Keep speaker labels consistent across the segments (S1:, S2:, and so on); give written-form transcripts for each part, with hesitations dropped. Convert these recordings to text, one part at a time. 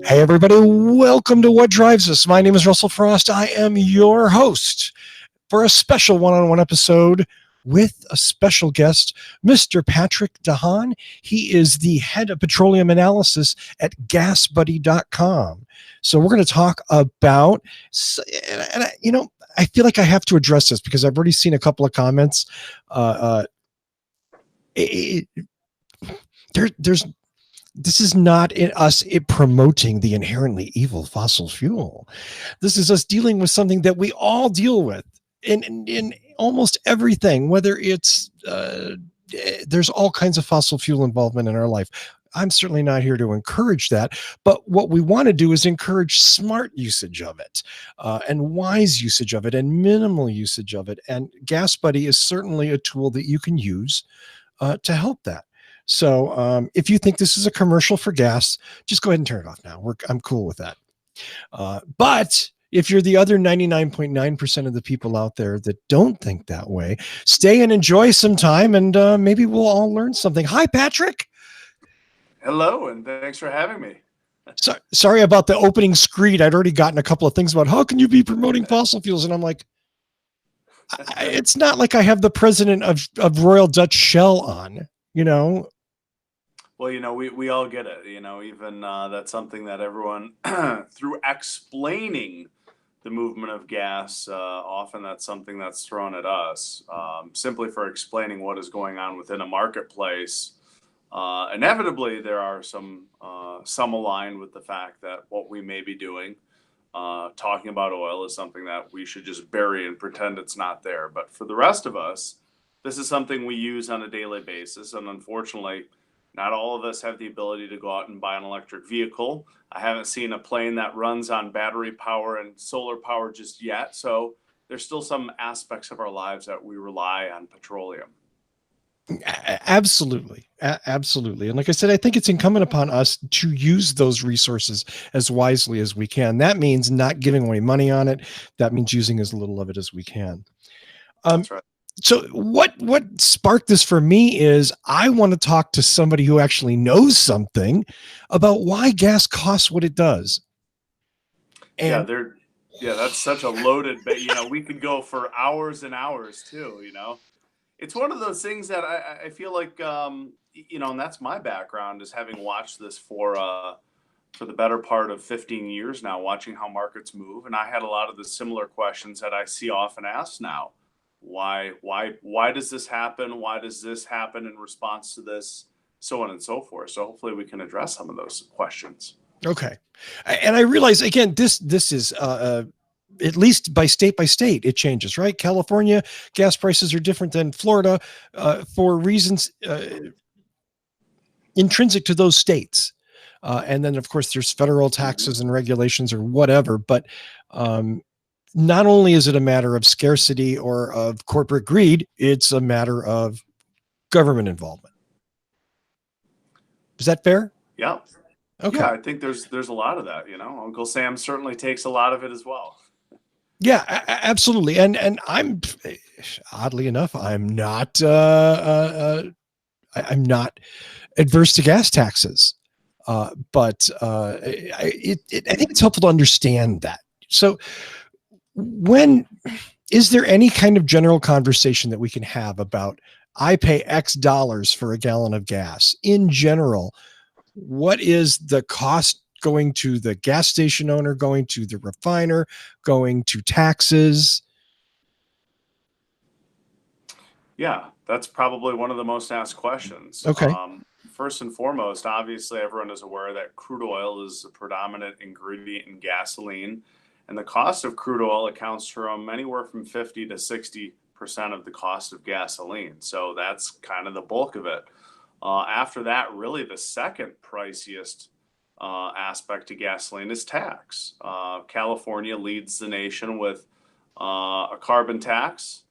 S1: Hey, everybody, welcome to What Drives Us. My name is Russell Frost. I am your host for a special one-on-one episode with a special guest, Mr. Patrick DeHaan. He is the head of petroleum analysis at GasBuddy.com. So we're going to talk about, I feel like I have to address this because I've already seen a couple of comments. There's This is not us promoting the inherently evil fossil fuel. This is us dealing with something that we all deal with in almost everything, whether it's there's all kinds of fossil fuel involvement in our life. I'm certainly not here to encourage that, but what we want to do is encourage smart usage of it, and wise usage of it, and minimal usage of it. And Gas Buddy is certainly a tool that you can use to help that. So if you think this is a commercial for gas, just go ahead and turn it off now. I'm cool with that. But if you're the other 99.9% of the people out there that don't think that way, stay and enjoy some time, and maybe we'll all learn something. Hi, Patrick.
S2: Hello, and thanks for having me.
S1: Sorry about the opening screed. I'd already gotten a couple of things about how can you be promoting fossil fuels, and I'm like, it's not like I have the president of Royal Dutch Shell on,
S2: Well, we all get it, even that's something that everyone, through explaining the movement of gas, often that's something that's thrown at us, simply for explaining what is going on within a marketplace. Inevitably, there are some aligned with the fact that what we may be doing, talking about oil, is something that we should just bury and pretend it's not there. But for the rest of us, this is something we use on a daily basis. And unfortunately, not all of us have the ability to go out and buy an electric vehicle. I haven't seen a plane that runs on battery power and solar power just yet. So there's still some aspects of our lives that we rely on petroleum.
S1: Absolutely. Absolutely. And like I said, I think it's incumbent upon us to use those resources as wisely as we can. That means not giving away money on it. That means using as little of it as we can.
S2: That's right.
S1: So what sparked this for me is I want to talk to somebody who actually knows something about why gas costs what it does.
S2: And that's such a loaded, but we could go for hours and hours too, It's one of those things that I feel like, and that's my background, is having watched this for the better part of 15 years now, watching how markets move. And I had a lot of the similar questions that I see often asked now. Why does this happen? Why does this happen in response to this? So on and so forth. So hopefully we can address some of those questions.
S1: Okay. And I realize, again, this is at least by state, it changes, right? California gas prices are different than Florida for reasons intrinsic to those states. And then, of course, there's federal taxes and regulations or whatever. But not only is it a matter of scarcity or of corporate greed, it's a matter of government involvement. Is that fair?
S2: Yeah.
S1: Okay.
S2: Yeah, I think there's a lot of that, Uncle Sam certainly takes a lot of it as well.
S1: Yeah, absolutely. And I'm, oddly enough, I'm not adverse to gas taxes. But I think it's helpful to understand that. So is there any kind of general conversation that we can have about, I pay X dollars for a gallon of gas in general? What is the cost going to the gas station owner, going to the refiner, going to taxes?
S2: Yeah, that's probably one of the most asked questions.
S1: Okay.
S2: First and foremost, obviously, everyone is aware that crude oil is a predominant ingredient in gasoline, and the cost of crude oil accounts for anywhere from 50 to 60% of the cost of gasoline. So that's kind of the bulk of it. After that, really the second priciest aspect to gasoline is tax. California leads the nation with a carbon tax.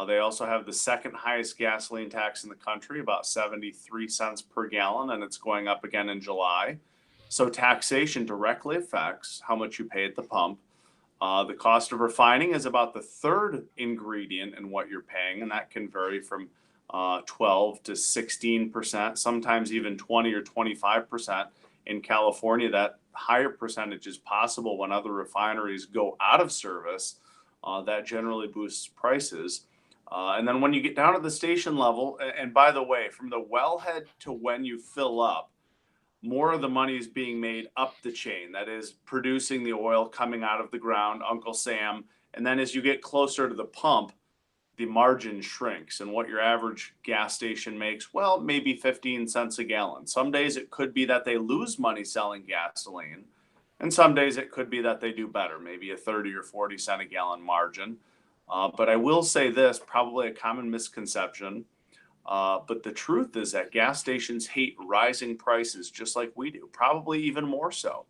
S2: They also have the second highest gasoline tax in the country, about 73 cents per gallon, and it's going up again in July. So taxation directly affects how much you pay at the pump. The cost of refining is about the third ingredient in what you're paying, and that can vary from 12 to 16%, sometimes even 20 or 25%. in California, that higher percentage is possible when other refineries go out of service. That generally boosts prices. And then when you get down to the station level, and by the way, from the wellhead to when you fill up, more of the money is being made up the chain. That is producing the oil coming out of the ground, Uncle Sam. And then as you get closer to the pump, the margin shrinks. And what your average gas station makes, well, maybe 15 cents a gallon. Some days it could be that they lose money selling gasoline. And some days it could be that they do better, maybe a 30 or 40 cent a gallon margin. But I will say this, probably a common misconception. But the truth is that gas stations hate rising prices just like we do, probably even more so.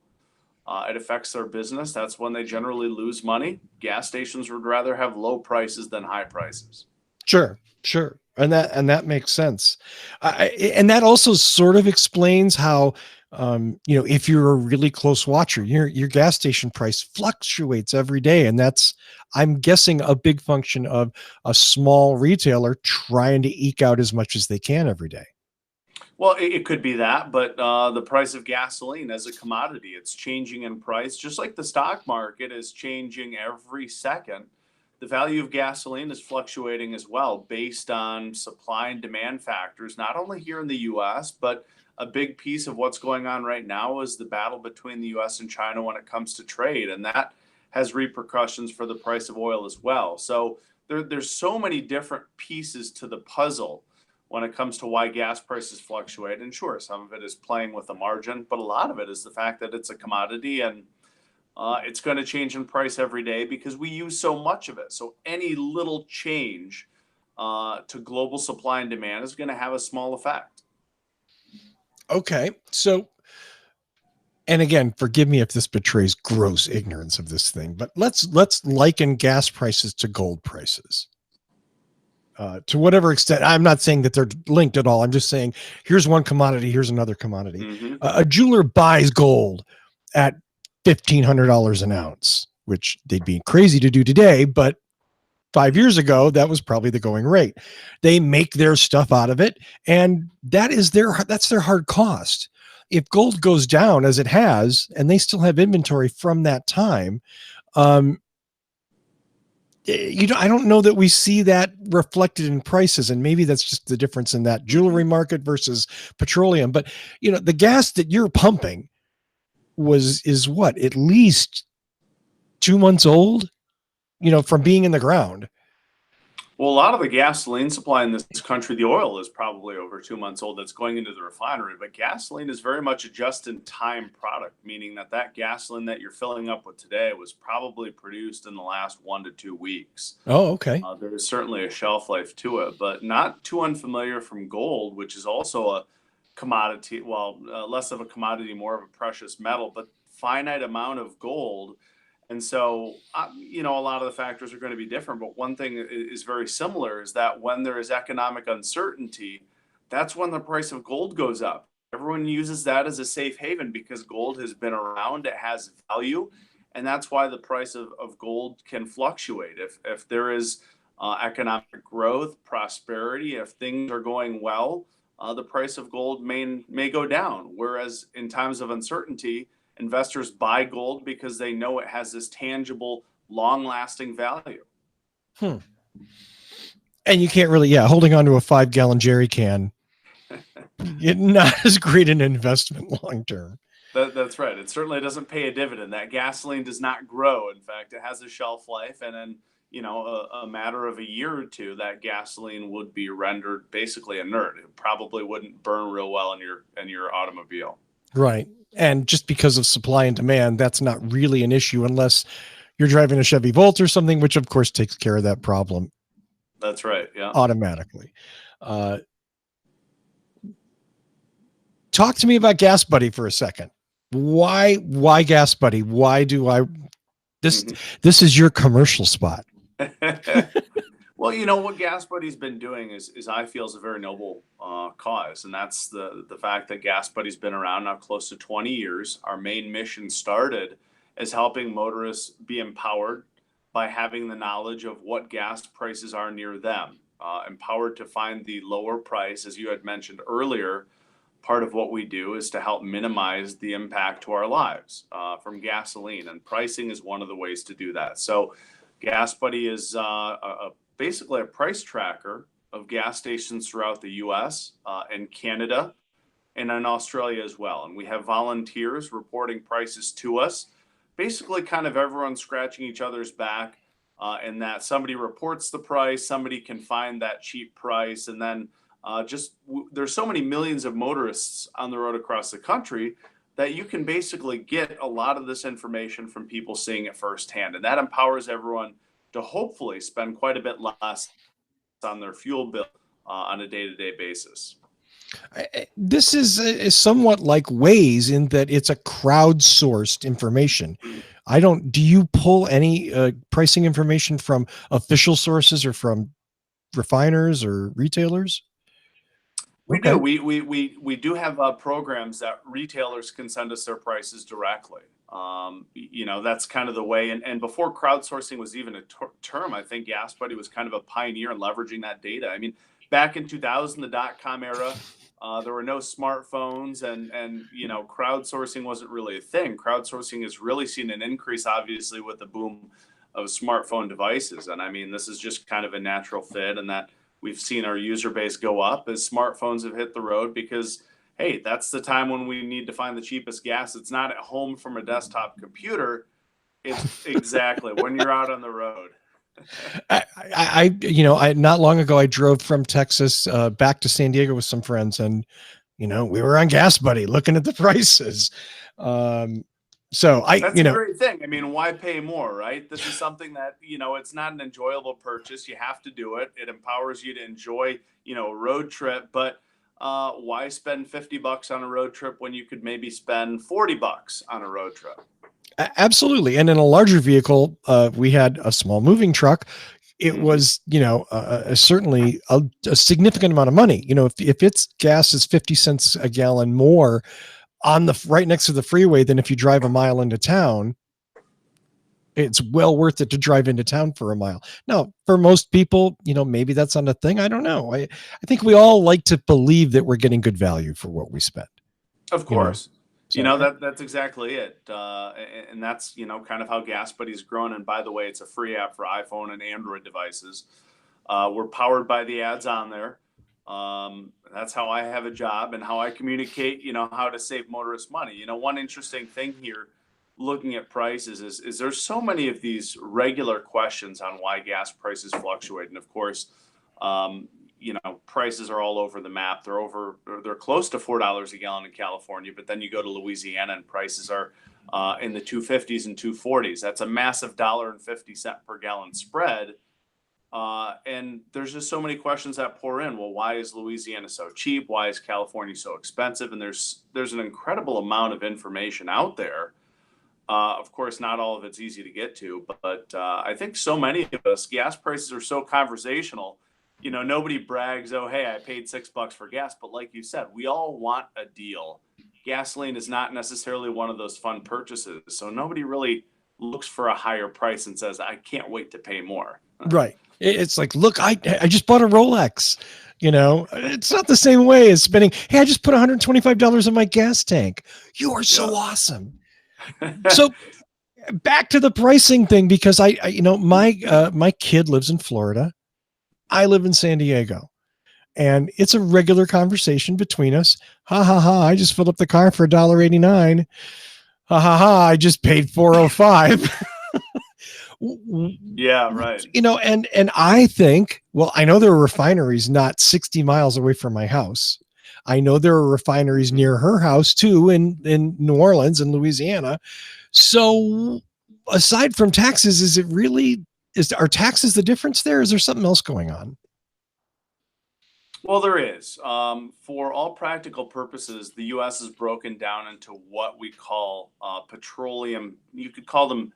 S2: It affects their business. That's when they generally lose money. Gas stations would rather have low prices than high prices.
S1: Sure, sure. And that makes sense. And that also sort of explains how, if you're a really close watcher, your gas station price fluctuates every day. And that's, I'm guessing, a big function of a small retailer trying to eke out as much as they can every day.
S2: Well, it could be that, but the price of gasoline as a commodity, it's changing in price, just like the stock market is changing every second. The value of gasoline is fluctuating as well based on supply and demand factors, not only here in the US, but a big piece of what's going on right now is the battle between the US and China when it comes to trade. And that has repercussions for the price of oil as well. So there's so many different pieces to the puzzle when it comes to why gas prices fluctuate. And sure, some of it is playing with the margin, but a lot of it is the fact that it's a commodity and it's going to change in price every day because we use so much of it. So any little change to global supply and demand is going to have a small effect.
S1: Okay. So, and again, forgive me if this betrays gross ignorance of this thing, but let's liken gas prices to gold prices. To whatever extent, I'm not saying that they're linked at all. I'm just saying, here's one commodity, here's another commodity.
S2: Mm-hmm.
S1: A jeweler buys gold at $1,500 an ounce, which they'd be crazy to do today, but 5 years ago, that was probably the going rate. They make their stuff out of it, and that's their hard cost. If gold goes down as it has, and they still have inventory from that time, I don't know that we see that reflected in prices, and maybe that's just the difference in that jewelry market versus petroleum. But the gas that you're pumping is what, at least 2 months old, from being in the ground.
S2: Well, a lot of the gasoline supply in this country, the oil is probably over 2 months old that's going into the refinery, but gasoline is very much a just-in-time product, meaning that gasoline that you're filling up with today was probably produced in the last 1 to 2 weeks.
S1: Oh, okay.
S2: There is certainly a shelf life to it, but not too unfamiliar from gold, which is also a commodity, well, less of a commodity, more of a precious metal, but finite amount of gold. And so, a lot of the factors are going to be different, but one thing is very similar is that when there is economic uncertainty, that's when the price of gold goes up. Everyone uses that as a safe haven because gold has been around, it has value, and that's why the price of gold can fluctuate. If there is economic growth, prosperity, if things are going well, the price of gold may go down. Whereas in times of uncertainty, investors buy gold because they know it has this tangible, long-lasting value.
S1: And you can't really, holding on to a 5-gallon jerry can, not as great an investment long term.
S2: That's right. It certainly doesn't pay a dividend. That gasoline does not grow. In fact, it has a shelf life, and then a matter of a year or two, that gasoline would be rendered basically inert. It probably wouldn't burn real well in your automobile.
S1: Right. And just because of supply and demand, that's not really an issue unless you're driving a Chevy Volt or something, which of course takes care of that problem.
S2: That's right. Yeah.
S1: Automatically. Talk to me about Gas Buddy for a second. Why Gas Buddy? Why do I this is your commercial spot?
S2: Well, what Gas Buddy's been doing is I feel is a very noble cause, and that's the fact that Gas Buddy's been around now close to 20 years. Our main mission started as helping motorists be empowered by having the knowledge of what gas prices are near them, empowered to find the lower price, as you had mentioned earlier. part of what we do is to help minimize the impact to our lives from gasoline, and pricing is one of the ways to do that. So Gas Buddy is basically a price tracker of gas stations throughout the US and Canada and in Australia as well. And we have volunteers reporting prices to us. Basically, kind of everyone scratching each other's back, and that somebody reports the price, somebody can find that cheap price, and then there's so many millions of motorists on the road across the country that you can basically get a lot of this information from people seeing it firsthand, and that empowers everyone to hopefully spend quite a bit less on their fuel bill on a day-to-day basis.
S1: This is somewhat like Waze in that it's a crowdsourced information. Do you pull any pricing information from official sources or from refiners or retailers?
S2: We do. We do have programs that retailers can send us their prices directly. That's kind of the way. And before crowdsourcing was even a term, I think Gas Buddy was kind of a pioneer in leveraging that data. I mean, back in 2000, the dot-com era, there were no smartphones, and crowdsourcing wasn't really a thing. Crowdsourcing has really seen an increase, obviously, with the boom of smartphone devices. And I mean, this is just kind of a natural fit, and that we've seen our user base go up as smartphones have hit the road because, hey, that's the time when we need to find the cheapest gas. It's not at home from a desktop computer. It's exactly when you're out on the road.
S1: I not long ago I drove from Texas back to San Diego with some friends, and we were on Gas Buddy looking at the prices. That's a
S2: great thing. I mean, why pay more, right? This is something that it's not an enjoyable purchase. You have to do it. It empowers you to enjoy a road trip, but why spend $50 on a road trip when you could maybe spend $40 on a road trip?
S1: Absolutely. And in a larger vehicle, we had a small moving truck. It was, certainly a significant amount of money. If its gas is 50 cents a gallon more on right next to the freeway than if you drive a mile into town, it's well worth it to drive into town for a mile. Now, for most people, maybe that's not a thing. I don't know. I think we all like to believe that we're getting good value for what we spend.
S2: Of course. That's exactly it. And that's, kind of how Gas Buddy's grown. And by the way, it's a free app for iPhone and Android devices. We're powered by the ads on there. That's how I have a job and how I communicate, how to save motorists money. One interesting thing here, looking at prices, is there's so many of these regular questions on why gas prices fluctuate. And of course, prices are all over the map. They're close to $4 a gallon in California, but then you go to Louisiana and prices are in the 250s and 240s. That's a massive $1.50 per gallon spread. And there's just so many questions that pour in. Well, why is Louisiana so cheap? Why is California so expensive? And there's an incredible amount of information out there. Of course, not all of it's easy to get to, but I think so many of us, gas prices are so conversational. Nobody brags, oh, hey, I paid $6 for gas. But like you said, we all want a deal. Gasoline is not necessarily one of those fun purchases. So nobody really looks for a higher price and says, I can't wait to pay more.
S1: Right. It's like, look, I just bought a Rolex. It's not the same way as spending, hey, I just put $125 in my gas tank. You are so awesome. So back to the pricing thing, because my kid lives in Florida. I live in San Diego, and it's a regular conversation between us. Ha ha ha. I just filled up the car for $1.89. Ha ha ha. I just paid $4.05.
S2: Yeah, right.
S1: And I think, well, I know there are refineries not 60 miles away from my house. I know there are refineries near her house too, in New Orleans and Louisiana. So aside from taxes, are taxes the difference there? Is there something else going on?
S2: Well, there is. For all practical purposes, the U.S. is broken down into what we call petroleum. You could call them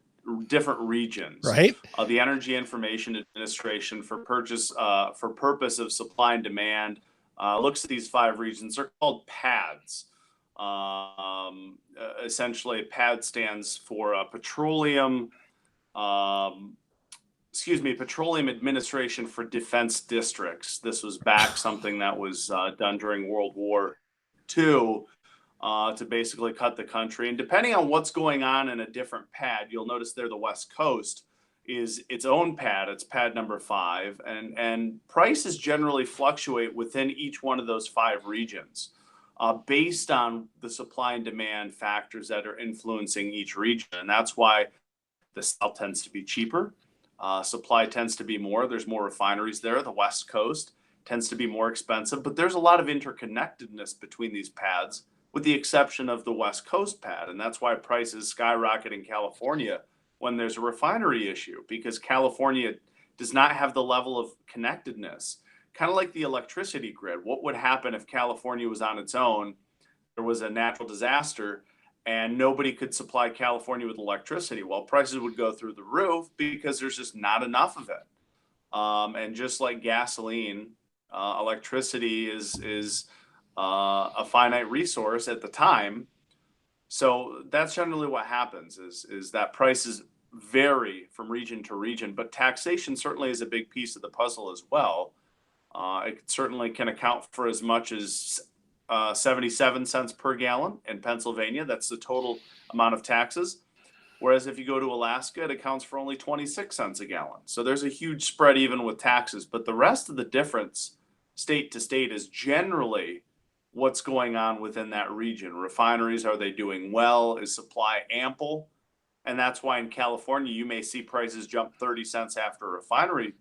S2: different regions.
S1: Right.
S2: The Energy Information Administration, for purpose of supply and demand, looks at these 5 regions. They're called PADs. Essentially, PAD stands for Petroleum Administration for Defense Districts. This was back something that was done during World War 2 to basically cut the country. And depending on what's going on in a different pad, you'll notice there the West Coast is its own pad. It's pad number 5, and prices generally fluctuate within each one of those 5 regions based on the supply and demand factors that are influencing each region. And that's why the South tends to be cheaper. Supply tends to be more. There's more refineries there. The West Coast tends to be more expensive, but there's a lot of interconnectedness between these pads, with the exception of the West Coast pad. And that's why prices skyrocket in California when there's a refinery issue, because California does not have the level of connectedness, kind of like the electricity grid. What would happen if California was on its own? There was a natural disaster and nobody could supply California with electricity. Well, prices would go through the roof because there's just not enough of it. And just like gasoline, electricity is a finite resource at the time. So that's generally what happens is that prices vary from region to region, but taxation certainly is a big piece of the puzzle as well. It certainly can account for as much as 77 cents per gallon in Pennsylvania. That's the total amount of taxes. Whereas if you go to Alaska, it accounts for only 26 cents a gallon. So there's a huge spread even with taxes. But the rest of the difference state to state is generally what's going on within that region. Refineries, are they doing well? Is supply ample? And that's why in California, you may see prices jump 30 cents after a refinery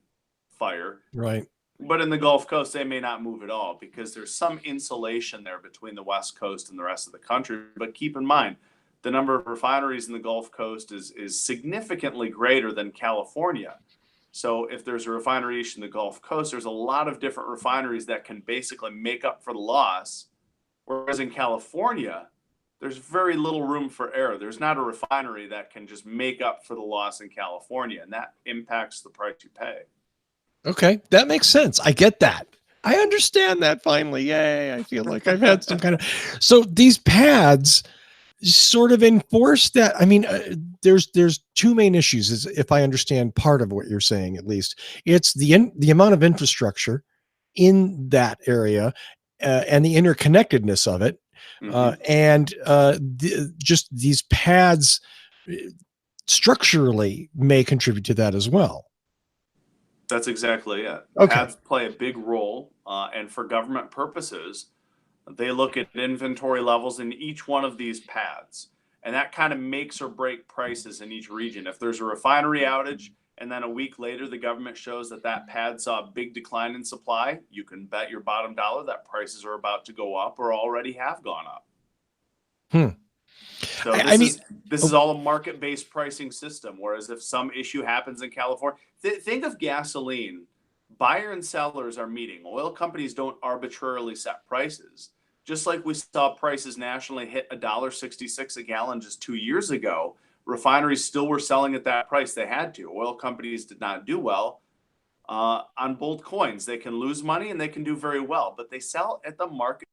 S2: fire.
S1: Right.
S2: But in the Gulf Coast, they may not move at all because there's some insulation there between the West Coast and the rest of the country. But keep in mind, the number of refineries in the Gulf Coast is significantly greater than California. So if there's a refinery issue in the Gulf Coast, there's a lot of different refineries that can basically make up for the loss. Whereas in California, there's very little room for error. There's not a refinery that can just make up for the loss in California, and that impacts the price you pay.
S1: Okay, that makes sense. I get that. I understand that finally. Yay, I feel like I've had some kind of... So these pads sort of enforce that. I mean, there's 2 main issues, is if I understand part of what you're saying, at least. It's the amount of infrastructure in that area and the interconnectedness of it. And just these pads structurally may contribute to that as well.
S2: That's exactly it.
S1: Okay.
S2: Pads play a big role, and for government purposes, they look at inventory levels in each one of these pads, and that kind of makes or break prices in each region. If there's a refinery outage, and then a week later the government shows that pad saw a big decline in supply, you can bet your bottom dollar that prices are about to go up or already have gone up. So this is all a market-based pricing system. Whereas if some issue happens in California, think of gasoline. Buyer and sellers are meeting. Oil companies don't arbitrarily set prices. Just like we saw prices nationally hit $1.66 a gallon just 2 years ago, refineries still were selling at that price. They had to. Oil companies did not do well on both coins. They can lose money and they can do very well, but they sell at the market.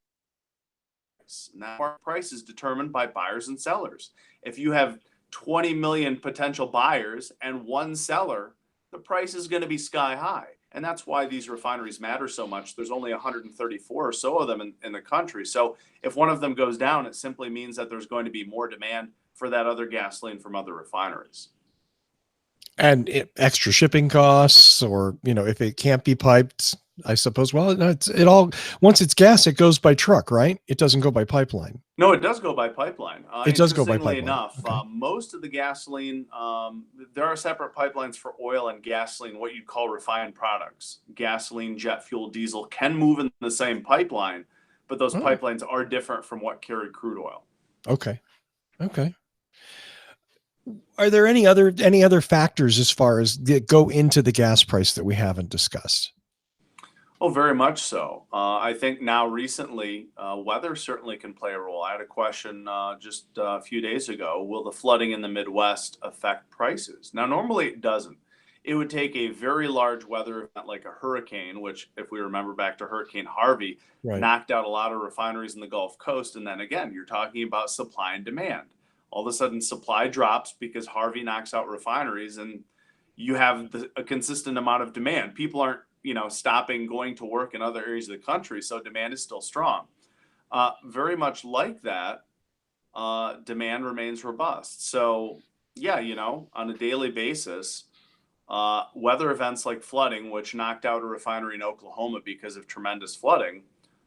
S2: And that market price is determined by buyers and sellers. If you have 20 million potential buyers and 1 seller, the price is going to be sky high. And that's why these refineries matter so much. There's only 134 or so of them in the country. So if one of them goes down, it simply means that there's going to be more demand for that other gasoline from other refineries.
S1: And extra shipping costs, or, if it can't be piped, I suppose. Well, it all, once it's gas, it goes by truck, right? It doesn't go by pipeline.
S2: No, it does go by pipeline.
S1: It does go by pipeline.
S2: Enough,
S1: okay.
S2: Most of the gasoline, there are separate pipelines for oil and gasoline, what you'd call refined products. Gasoline, jet fuel, diesel can move in the same pipeline, but those pipelines are different from what carry crude oil.
S1: Okay. Are there any other factors as far as that go into the gas price that we haven't discussed?
S2: Oh, very much so. I think now recently, weather certainly can play a role. I had a question just a few days ago. Will the flooding in the Midwest affect prices? Now, normally it doesn't. It would take a very large weather event like a hurricane, which, if we remember back to Hurricane Harvey, knocked out a lot of refineries in the Gulf Coast. And then again, you're talking about supply and demand. All of a sudden, supply drops because Harvey knocks out refineries, and you have a consistent amount of demand. People aren't stopping going to work in other areas of the country, so demand is still strong. Very much like that, demand remains robust. So, yeah, on a daily basis, weather events like flooding, which knocked out a refinery in Oklahoma because of tremendous flooding,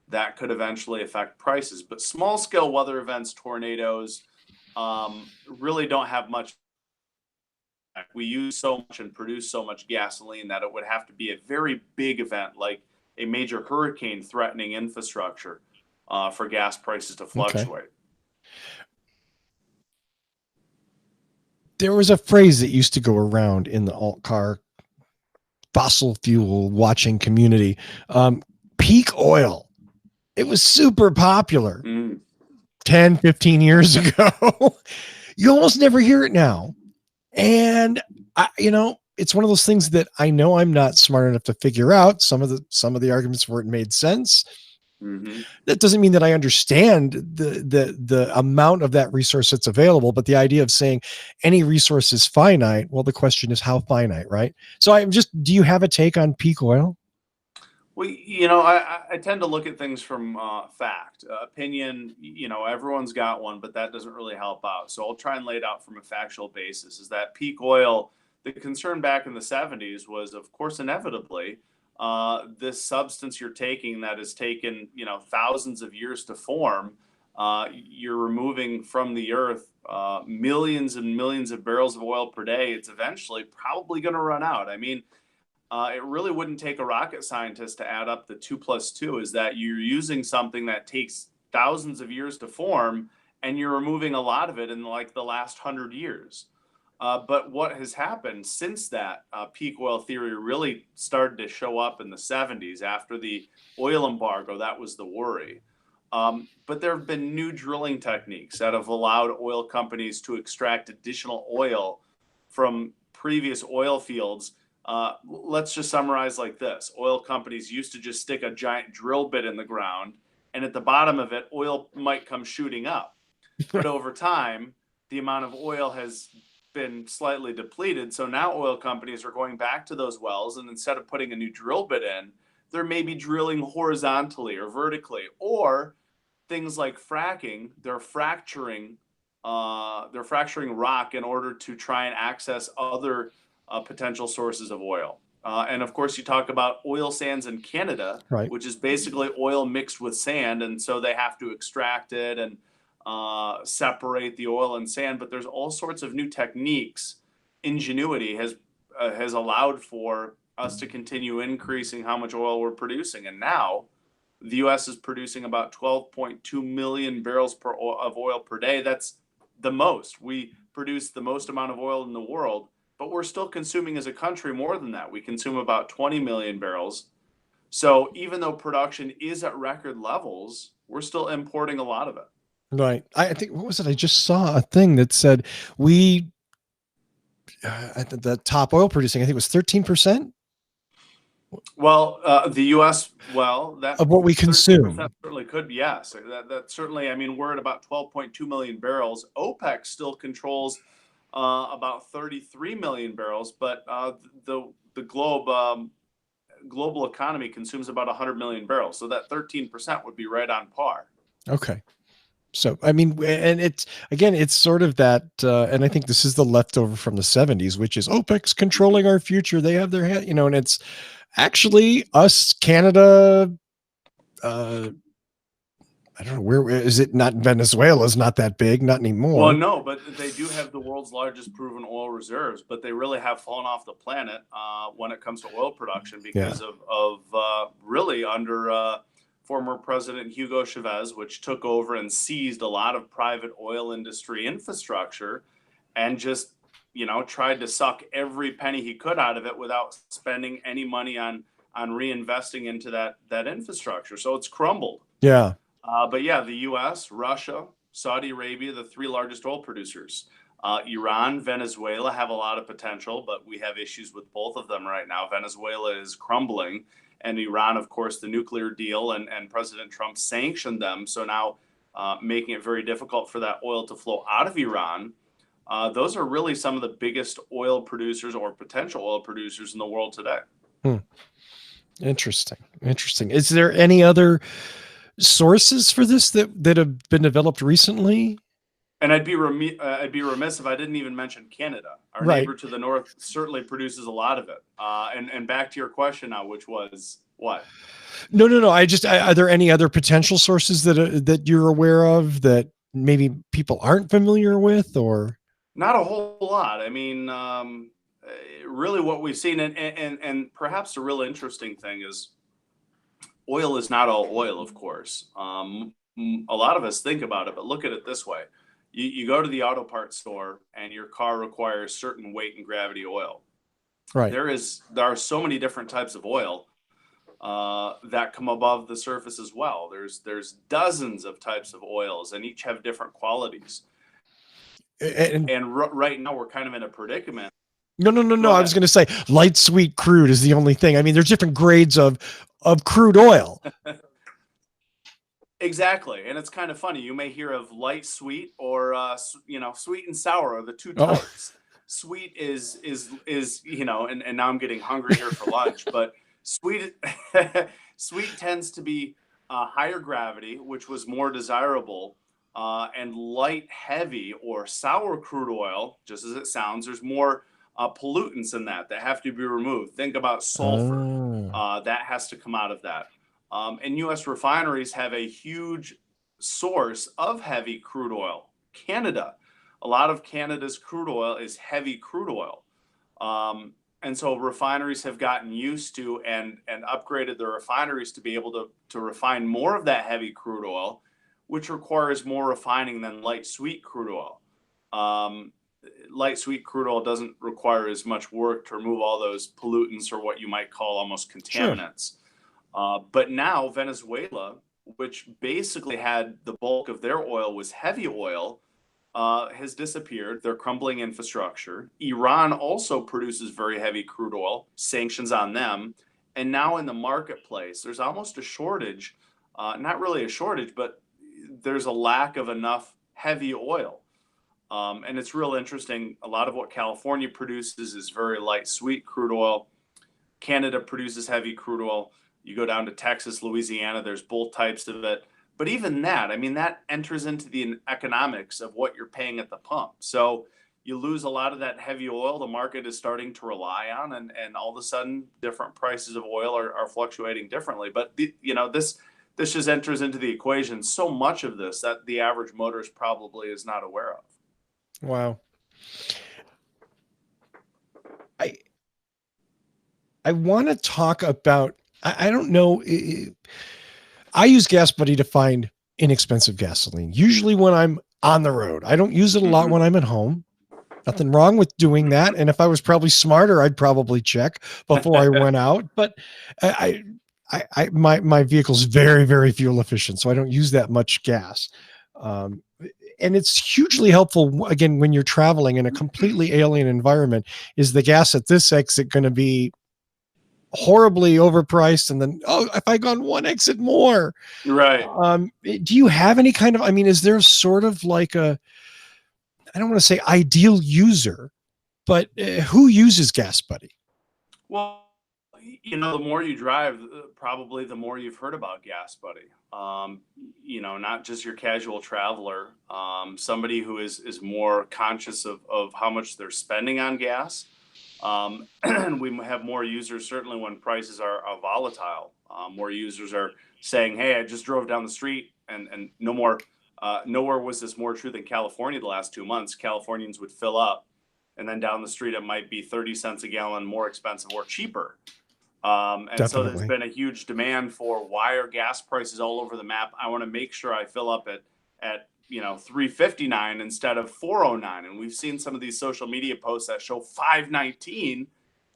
S2: that could eventually affect prices. But small scale weather events, tornadoes, really don't have much. We use so much and produce so much gasoline that it would have to be a very big event, like a major hurricane threatening infrastructure, for gas prices to
S1: Okay.
S2: fluctuate.
S1: There was a phrase that used to go around in the alt car fossil fuel watching community, peak oil. It was super popular
S2: Mm.
S1: 10, 15 years ago. You almost never hear it now. And it's one of those things that I know I'm not smart enough to figure out. Some of the arguments where it made sense.
S2: Mm-hmm.
S1: That doesn't mean that I understand the amount of that resource that's available, but the idea of saying any resource is finite, well, the question is how finite, right? So do you have a take on peak oil?
S2: Well, I tend to look at things from fact. Opinion, everyone's got one, but that doesn't really help out. So I'll try and lay it out from a factual basis. Is that peak oil, the concern back in the 70s was, of course, inevitably, this substance you're taking that has taken, thousands of years to form, you're removing from the earth millions and millions of barrels of oil per day. It's eventually probably going to run out. I mean, it really wouldn't take a rocket scientist to add up the 2 + 2, is that you're using something that takes thousands of years to form and you're removing a lot of it in like the last 100 years. But what has happened since that, peak oil theory really started to show up in the 70s after the oil embargo? That was the worry. But there have been new drilling techniques that have allowed oil companies to extract additional oil from previous oil fields. Let's just summarize like this. Oil companies used to just stick a giant drill bit in the ground, and at the bottom of it, oil might come shooting up. But over time, the amount of oil has been slightly depleted. So now oil companies are going back to those wells, and instead of putting a new drill bit in, they're maybe drilling horizontally or vertically, or things like fracking. They're fracturing rock in order to try and access other potential sources of oil. And of course, you talk about oil sands in Canada,
S1: Right.
S2: which is basically oil mixed with sand. And so they have to extract it and separate the oil and sand. But there's all sorts of new techniques. Ingenuity has allowed for us to continue increasing how much oil we're producing. And now the U.S. is producing about 12.2 million barrels of oil per day. That's the most. We produce the most amount of oil in the world, but we're still consuming as a country more than that. We consume about 20 million barrels. So even though production is at record levels, we're still importing a lot of it.
S1: Right. I think, what was it? I just saw a thing that said we, the top oil producing, I think it was 13%
S2: Well, the U.S., that
S1: of what we
S2: 13%
S1: consume.
S2: certainly could be, yes. That certainly, I mean, we're at about 12.2 million barrels. OPEC still controls about 33 million barrels, but the global economy consumes about 100 million barrels. So that 13% would be right on par.
S1: Okay. So, I mean, and it's sort of that, and I think this is the leftover from the 70s, which is OPEC's controlling our future. They have their hand, and it's actually us, Canada. I don't know, where is it? Not Venezuela's not that big, not
S2: Well,
S1: anymore.
S2: no, but they do have the world's largest proven oil reserves, but they really have fallen off the planet when it comes to oil production
S1: Yeah.
S2: because of really under former President Hugo Chavez, which took over and seized a lot of private oil industry infrastructure and just, tried to suck every penny he could out of it without spending any money on reinvesting into that infrastructure. So it's crumbled.
S1: Yeah.
S2: But yeah, the U.S., Russia, Saudi Arabia, the three largest oil producers. Iran, Venezuela have a lot of potential, but we have issues with both of them right now. Venezuela is crumbling, and Iran, of course, the nuclear deal, and President Trump sanctioned them. So now making it very difficult for that oil to flow out of Iran. Those are really some of the biggest oil producers or potential oil producers in the world today.
S1: Interesting. Is there any other sources for this that have been developed recently?
S2: And I'd be remiss if I didn't even mention Canada. Our
S1: Right.
S2: neighbor to the north certainly produces a lot of it. And back to your question now, which was what?
S1: No, no, no. Are there any other potential sources that you're aware of that maybe people aren't familiar with, or?
S2: Not a whole lot. I mean, really, what we've seen, and perhaps the real interesting thing is, oil is not all oil, of course. A lot of us think about it, but look at it this way: you go to the auto parts store, and your car requires certain weight and gravity oil.
S1: Right.
S2: There are so many different types of oil that come above the surface as well. There's dozens of types of oils, and each have different qualities.
S1: And
S2: And right now, we're kind of in a predicament.
S1: no, no, no,
S2: Go
S1: no. I was
S2: ahead.
S1: going to say light sweet crude is the only thing. I mean, there's different grades of crude oil.
S2: Exactly, and it's kind of funny. You may hear of light sweet or sweet and sour are the two
S1: Oh,
S2: types. Sweet is and now I'm getting hungry here for lunch, but sweet sweet tends to be higher gravity, which was more desirable, and light heavy or sour crude oil, just as it sounds. There's more pollutants in that have to be removed. Think about sulfur.
S1: oh,
S2: That has to come out of that. And U.S. refineries have a huge source of heavy crude oil. Canada, a lot of Canada's crude oil is heavy crude oil. And so refineries have gotten used to and upgraded their refineries to be able to refine more of that heavy crude oil, which requires more refining than light sweet crude oil. Um, Light sweet crude oil doesn't require as much work to remove all those pollutants or what you might call almost
S1: sure.
S2: contaminants. But now Venezuela, which basically had the bulk of their oil was heavy oil, has disappeared. Their crumbling infrastructure. Iran also produces very heavy crude oil, sanctions on them. And now in the marketplace, there's almost a shortage, not really a shortage, but there's a lack of enough heavy oil. And it's real interesting. A lot of what California produces is very light, sweet crude oil. Canada produces heavy crude oil. You go down to Texas, Louisiana, there's both types of it. But even that, I mean, that enters into the economics of what you're paying at the pump. So you lose a lot of that heavy oil the market is starting to rely on, and all of a sudden, different prices of oil are fluctuating differently. But this just enters into the equation so much of this that the average motorist probably is not aware of.
S1: Wow. I I want to talk about. I don't know. I use Gas Buddy to find inexpensive gasoline. Usually when I'm on the road, I don't use it a lot
S2: Mm-hmm.
S1: when I'm at home. Nothing wrong with doing that. And if I was probably smarter, I'd probably check before I went out. But my vehicle's very, very fuel efficient, so I don't use that much gas. Um, and it's hugely helpful again when you're traveling in a completely alien environment. Is the gas at this exit going to be horribly overpriced? And then, oh, if I gone one exit more,
S2: Right.
S1: do you have any kind of? I mean, is there sort of like a? I don't want to say ideal user, but who uses Gas Buddy?
S2: Well, the more you drive, probably the more you've heard about Gas Buddy. Not just your casual traveler, somebody who is more conscious of how much they're spending on gas. And we have more users, certainly when prices are volatile. More users are saying, "Hey, I just drove down the street, and no more." Nowhere was this more true than California the last 2 months. Californians would fill up, and then down the street it might be 30 cents a gallon more expensive or cheaper. And so there's
S1: Definitely.
S2: been a huge demand for why are gas prices all over the map? I want to make sure I fill up at 359 instead of 409. And we've seen some of these social media posts that show 519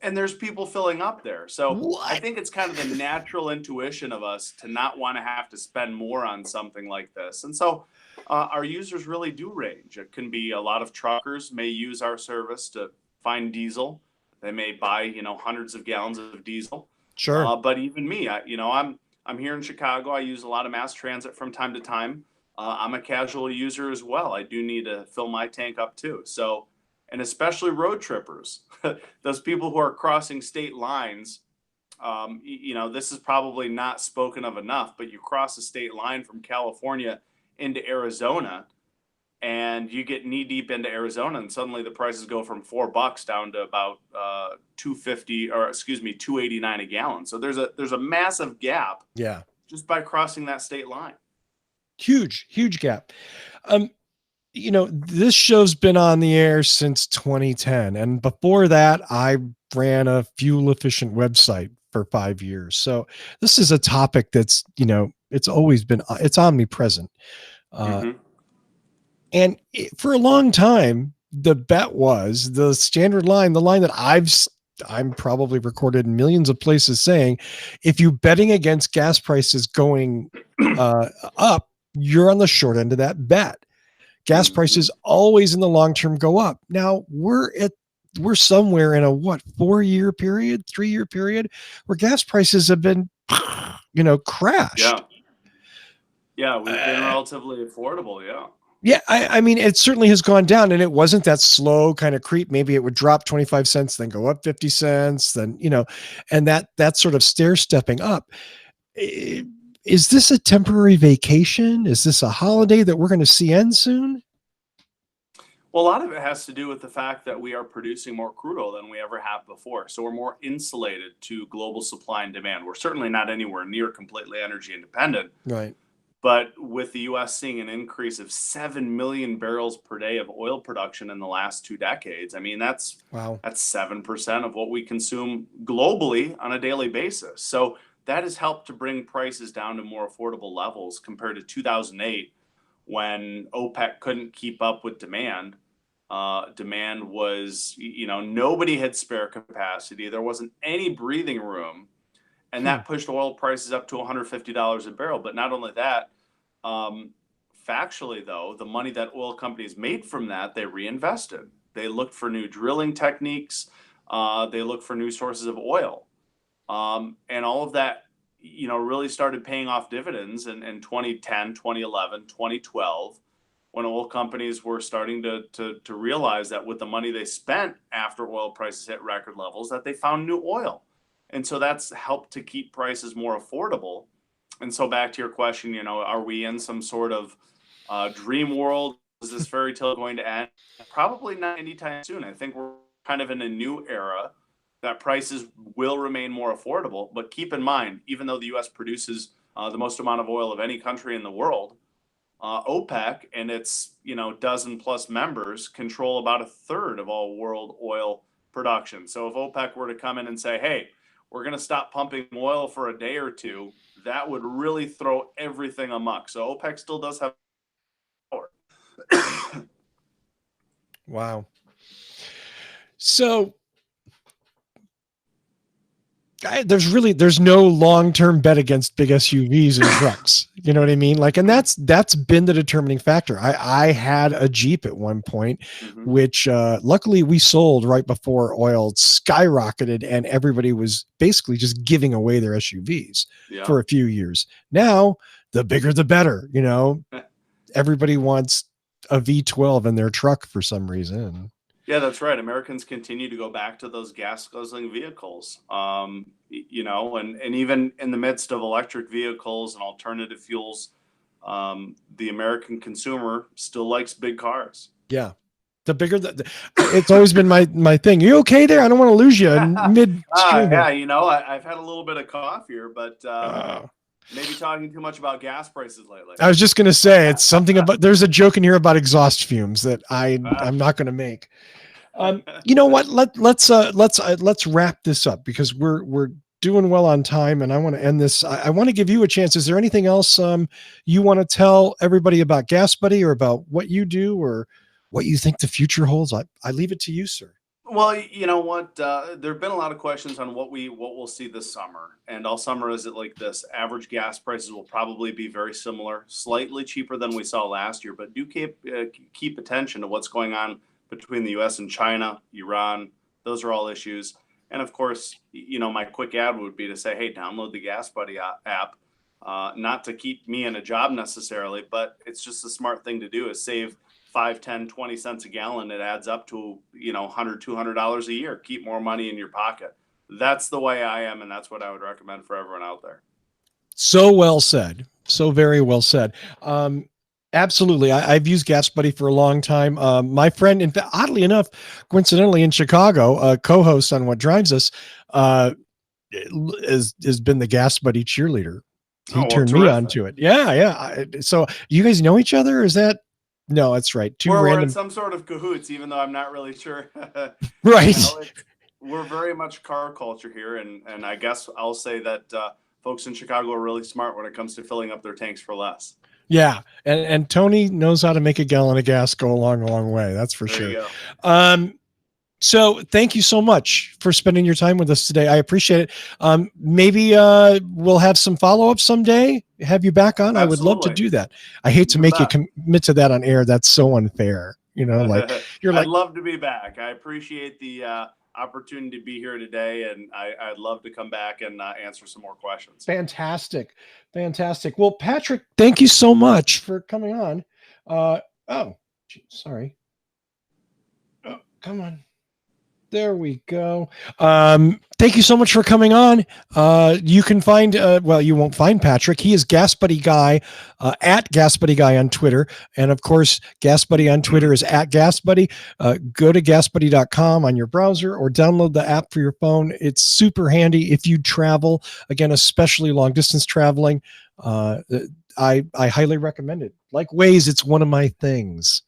S2: and there's people filling up there. So I
S1: What?
S2: think it's kind of the natural intuition of us to not want to have to spend more on something like this. And so our users really do range. It can be a lot of truckers may use our service to find diesel. They may buy, hundreds of gallons of diesel.
S1: Sure.
S2: But even me, I'm here in Chicago. I use a lot of mass transit from time to time. I'm a casual user as well. I do need to fill my tank up too. So, and especially road trippers, those people who are crossing state lines This is probably not spoken of enough, but you cross the state line from California into Arizona, and you get knee deep into Arizona, and suddenly the prices go from $4 down to about 250, or excuse me, 289 a gallon. So there's a massive gap
S1: Yeah.
S2: just by crossing that state line.
S1: Huge gap. This show's been on the air since 2010. And before that, I ran a fuel efficient website for 5 years. So this is a topic that's, it's always been, it's omnipresent.
S2: Mm-hmm.
S1: And for a long time, the bet was the standard line, the line that I'm probably recorded in millions of places saying, if you betting against gas prices going up, you're on the short end of that bet. Gas prices always in the long term go up. Now we're somewhere in a 3-year period where gas prices have been, crashed.
S2: Yeah, we've been relatively affordable. Yeah.
S1: Yeah, I mean, it certainly has gone down, and it wasn't that slow kind of creep. Maybe it would drop 25 cents, then go up 50 cents, then, and that sort of stair stepping up. Is this a temporary vacation? Is this a holiday that we're going to see end soon?
S2: Well, a lot of it has to do with the fact that we are producing more crude oil than we ever have before. So we're more insulated to global supply and demand. We're certainly not anywhere near completely energy independent.
S1: Right.
S2: But with the U.S. seeing an increase of 7 million barrels per day of oil production in the last 2 decades, I mean, that's 7% of what we consume globally on a daily basis. So that has helped to bring prices down to more affordable levels compared to 2008, when OPEC couldn't keep up with demand. Demand was, nobody had spare capacity. There wasn't any breathing room. And that pushed oil prices up to $150 a barrel. But not only that, factually, though, the money that oil companies made from that, they reinvested. They looked for new drilling techniques. They looked for new sources of oil. And all of that, really started paying off dividends in 2010, 2011, 2012, when oil companies were starting to realize that with the money they spent after oil prices hit record levels, that they found new oil. And so that's helped to keep prices more affordable. And so back to your question, are we in some sort of dream world? Is this fairy tale going to end? Probably not anytime soon. I think we're kind of in a new era that prices will remain more affordable. But keep in mind, even though the U.S. produces the most amount of oil of any country in the world, OPEC and its dozen plus members control about a third of all world oil production. So if OPEC were to come in and say, hey, we're going to stop pumping oil for a day or two, that would really throw everything amok. So OPEC still does have power.
S1: Wow. So there's no long-term bet against big SUVs and trucks. You know what I mean? Like, and that's been the determining factor. I had a Jeep at one point, which luckily we sold right before oil skyrocketed and everybody was basically just giving away their SUVs for a few years. Now, the bigger the better, everybody wants a V12 in their truck for some reason.
S2: Yeah, that's right. Americans continue to go back to those gas guzzling vehicles, and even in the midst of electric vehicles and alternative fuels, the American consumer still likes big cars.
S1: Yeah. The bigger it's always been my thing. You okay there? I don't want to lose you in mid.
S2: Yeah, I've had a little bit of cough here, but maybe talking too much about gas prices lately.
S1: I was just going to say it's something about, there's a joke in here about exhaust fumes that I'm not going to make. You know what? Let's wrap this up because we're doing well on time, and I want to end this. I want to give you a chance. Is there anything else you want to tell everybody about Gas Buddy, or about what you do, or what you think the future holds? I leave it to you, sir.
S2: Well, you know what? There have been a lot of questions on what we'll see this summer, and I'll summarize it like this: average gas prices will probably be very similar, slightly cheaper than we saw last year, but do keep attention to what's going on between the U.S. and China, Iran. Those are all issues. And of course, my quick ad would be to say, hey, download the Gas Buddy app. Not to keep me in a job necessarily, but it's just a smart thing to do, is save 5, 10, 20 cents a gallon. It adds up to, $100, $200 a year. Keep more money in your pocket. that's the way I am, and that's what I would recommend for everyone out there.
S1: So well said. So very well said. Absolutely. I've used Gas Buddy for a long time. My friend, in fact, oddly enough, coincidentally in Chicago, co-host on What Drives Us, has been the Gas Buddy cheerleader. He turned me on to it. Yeah. So you guys know each other? Or is that? No, that's right.
S2: We're in some sort of cahoots, even though I'm not really sure.
S1: Right.
S2: We're very much car culture here. And I guess I'll say that folks in Chicago are really smart when it comes to filling up their tanks for less.
S1: Yeah. And Tony knows how to make a gallon of gas go a long way. That's for sure. So thank you so much for spending your time with us today. I appreciate it. Maybe we'll have some follow-up someday. Have you back on? Absolutely. I would love to do that. I hate to make you commit to that on air. That's so unfair. Like
S2: I'd love to be back. I appreciate the opportunity to be here today, and I'd love to come back and answer some more questions.
S1: Fantastic. Well, Patrick, thank you so much for coming on. Sorry. Oh, come on. There we go. Thank you so much for coming on. You can find, you won't find Patrick. He is Gas Buddy Guy, at Gas Buddy Guy on Twitter. And of course, Gas Buddy on Twitter is at Gas Buddy. Go to gasbuddy.com on your browser or download the app for your phone. It's super handy if you travel, again, especially long distance traveling. I highly recommend it. Like Waze, it's one of my things.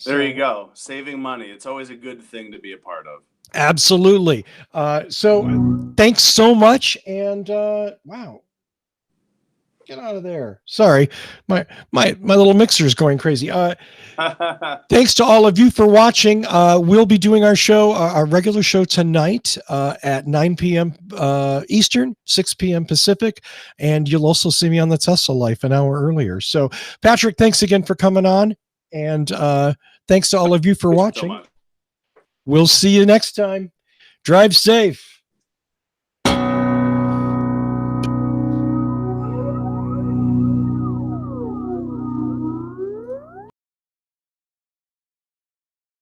S2: There you go. Saving money. It's always a good thing to be a part of.
S1: Absolutely. So thanks so much. And wow. Get out of there. Sorry. My little mixer is going crazy. Thanks to all of you for watching. We'll be doing our show, our regular show tonight at 9 p.m. Eastern, 6 p.m. Pacific. And you'll also see me on the Tesla Life an hour earlier. So Patrick, thanks again for coming on. And thanks to all of you for watching. We'll see you next time. Drive safe.